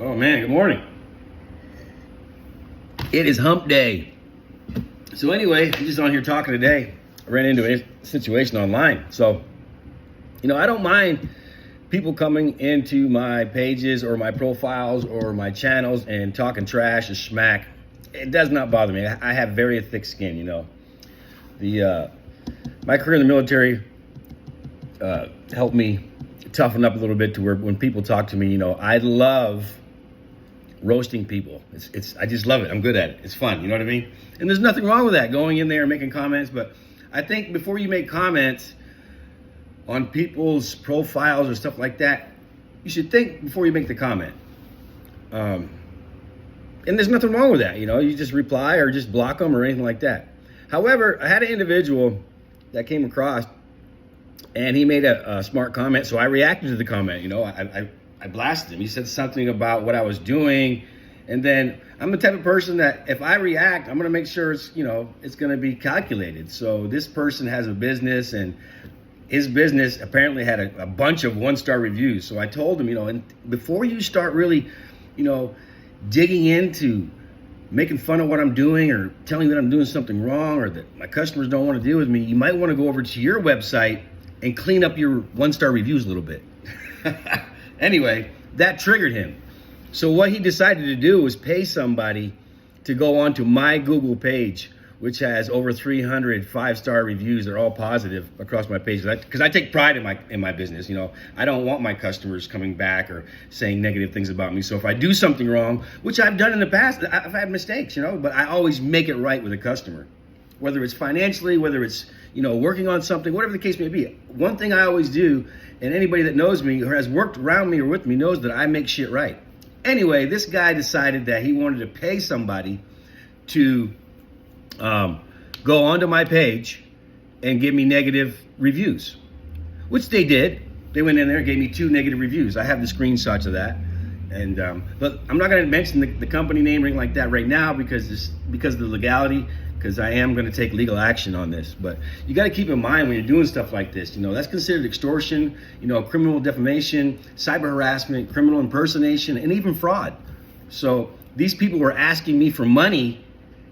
Oh man, good morning. It is hump day. So anyway, I'm just on here talking today. I ran into a situation online. So, I don't mind people coming into my pages or my profiles or my channels and talking trash or smack. It does not bother me. I have very thick skin, My career in the military helped me toughen up a little bit to where when people talk to me, I love roasting people. I just love it. I'm good at it. It's fun. You know what I mean? And there's nothing wrong with that, going in there and making comments. But I think before you make comments on people's profiles or stuff like that, you should think before you make the comment. And there's nothing wrong with that. You just reply or just block them or anything like that. However, I had an individual that came across and he made a smart comment. So I reacted to the comment. I blasted him. He said something about what I was doing. And then I'm the type of person that if I react, I'm going to make sure it's going to be calculated. So this person has a business and his business apparently had a bunch of 1-star reviews. So I told him, and before you start really, digging into making fun of what I'm doing or telling me that I'm doing something wrong or that my customers don't want to deal with me, you might want to go over to your website and clean up your 1-star reviews a little bit. Anyway, that triggered him. So what he decided to do was pay somebody to go onto my Google page, which has over 300 5-star reviews. They're all positive across my page. Because I take pride in my business. I don't want my customers coming back or saying negative things about me. So if I do something wrong, which I've done in the past, I've had mistakes, but I always make it right with a customer. Whether it's financially, whether it's, working on something, whatever the case may be. One thing I always do, and anybody that knows me or has worked around me or with me knows that I make shit right. Anyway, this guy decided that he wanted to pay somebody to go onto my page and give me negative reviews, which they did. They went in there and gave me 2 negative reviews. I have the screenshots of that. And but I'm not going to mention the company name or anything like that right now because of the legality, because I am going to take legal action on this. But you got to keep in mind when you're doing stuff like this, that's considered extortion, criminal defamation, cyber harassment, criminal impersonation, and even fraud. So these people were asking me for money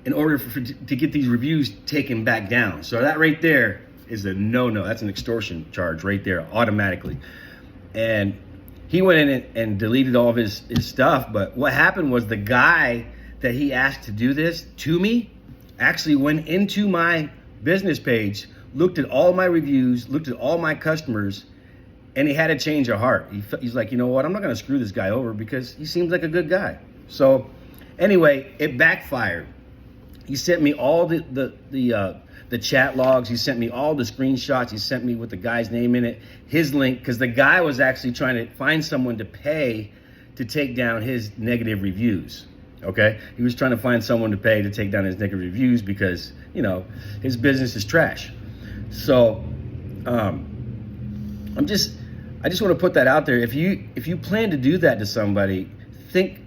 in order to get these reviews taken back down. So that right there is a no-no. That's an extortion charge right there automatically. And he went in and deleted all of his stuff. But what happened was the guy that he asked to do this to me actually went into my business page, looked at all my reviews, looked at all my customers, and he had a change of heart. He's like, you know what? I'm not going to screw this guy over because he seems like a good guy. So anyway, it backfired. He sent me all the chat logs. He sent me all the screenshots. He sent me with the guy's name in it, his link, because the guy was actually trying to find someone to pay to take down his negative reviews. Okay, he was trying to find someone to pay to take down his negative reviews because his business is trash. So I just want to put that out there. If you plan to do that to somebody, think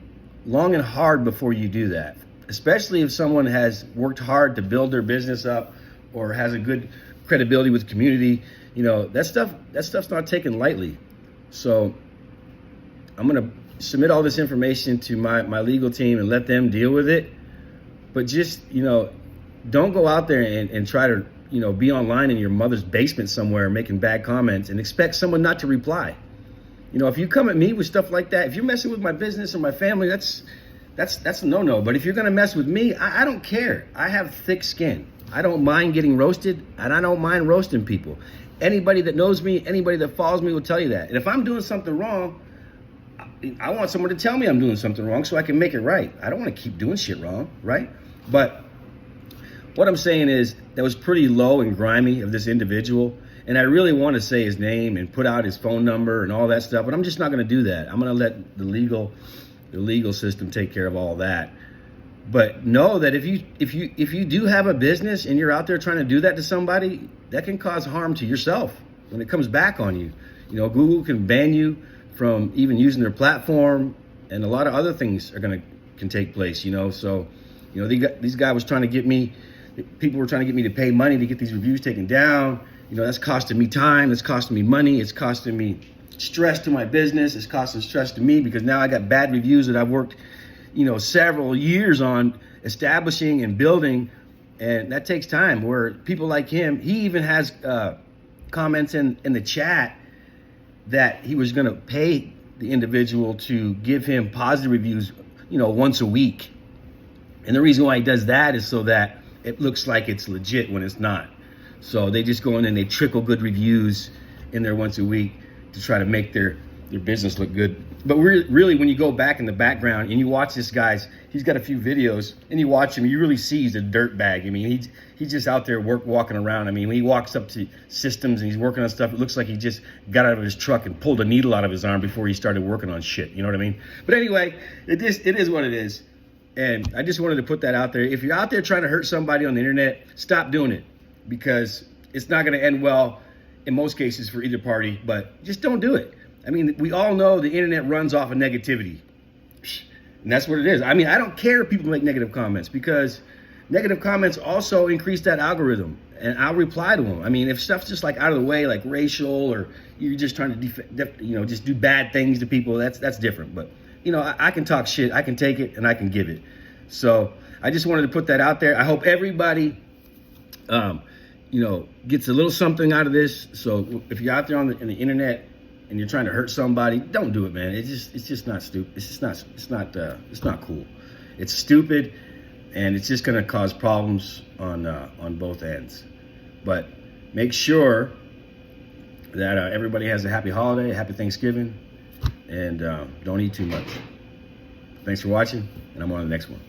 long and hard before you do that. Especially if someone has worked hard to build their business up or has a good credibility with the community, that stuff's not taken lightly. So I'm gonna submit all this information to my legal team and let them deal with it. But just, don't go out there and try to, be online in your mother's basement somewhere making bad comments and expect someone not to reply. If you come at me with stuff like that, if you're messing with my business or my family, that's a no-no. But if you're gonna mess with me, I don't care. I have thick skin. I don't mind getting roasted, and I don't mind roasting people. Anybody that knows me, anybody that follows me will tell you that. And if I'm doing something wrong, I want someone to tell me I'm doing something wrong so I can make it right. I don't want to keep doing shit wrong, right? But what I'm saying is that was pretty low and grimy of this individual. And I really want to say his name and put out his phone number and all that stuff, but I'm just not going to do that. I'm going to let the legal system take care of all that. But know that if you do have a business and you're out there trying to do that to somebody, that can cause harm to yourself when it comes back on you. Google can ban you from even using their platform, and a lot of other things can take place. So these guys was trying to get me. People were trying to get me to pay money to get these reviews taken down. That's costing me time. It's costing me money. It's costing me stress to my business. It's causing stress to me because now I got bad reviews that I've worked, several years on establishing and building. And that takes time, where people like him, he even has comments in the chat that he was going to pay the individual to give him positive reviews, once a week. And the reason why he does that is so that it looks like it's legit when it's not. So they just go in and they trickle good reviews in there once a week to try to make their business look good. But really, when you go back in the background and you watch this guy's, he's got a few videos, and you watch him, you really see he's a dirt bag. I mean, he's just out there walking around. I mean, when he walks up to systems and he's working on stuff, it looks like he just got out of his truck and pulled a needle out of his arm before he started working on shit. You know what I mean? But anyway, it is what it is. And I just wanted to put that out there. If you're out there trying to hurt somebody on the internet, stop doing it, because it's not going to end well in most cases for either party. But just don't do it. I mean, we all know the internet runs off of negativity. And that's what it is. I mean, I don't care if people make negative comments, because negative comments also increase that algorithm, and I'll reply to them. I mean, if stuff's just like out of the way, like racial, or you're just trying to just do bad things to people, that's different. But I can talk shit, I can take it, and I can give it. So I just wanted to put that out there. I hope everybody, gets a little something out of this. So if you're out there in the internet and you're trying to hurt somebody, don't do it, man. It's just not stupid. It's not cool. It's stupid, and it's just gonna cause problems on both ends. But make sure that everybody has a happy holiday, a happy Thanksgiving, and don't eat too much. Thanks for watching, and I'm on the next one.